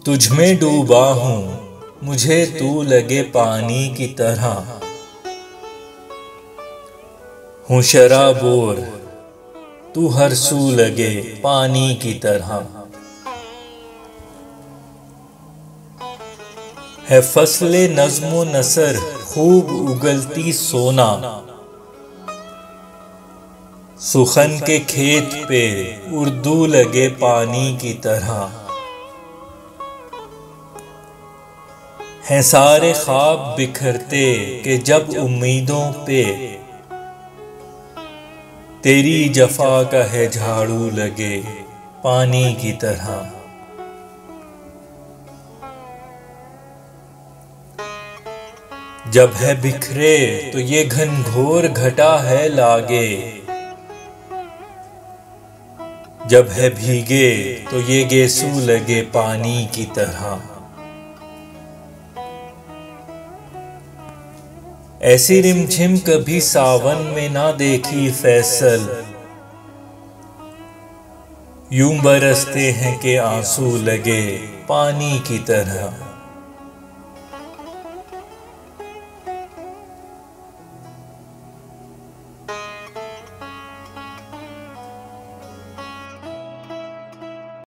तुझ में डूबा हूँ, मुझे तू लगे पानी की तरह। हूँ शराबोर, तू हर सू लगे पानी की तरह। है फसले नज़्मो नसर खूब उगलती सोना। सुखन के खेत पे उर्दू लगे पानी की तरह। हैं सारे ख्वाब बिखरते कि जब उम्मीदों पे तेरी जफा का है झाड़ू लगे पानी की तरह। जब है बिखरे तो ये घनघोर घटा है लागे। जब है भीगे तो ये गेसू लगे पानी की तरह। ऐसी रिमझिम कभी सावन में ना देखी फैसल। यूं बरसते हैं कि आंसू लगे पानी की तरह।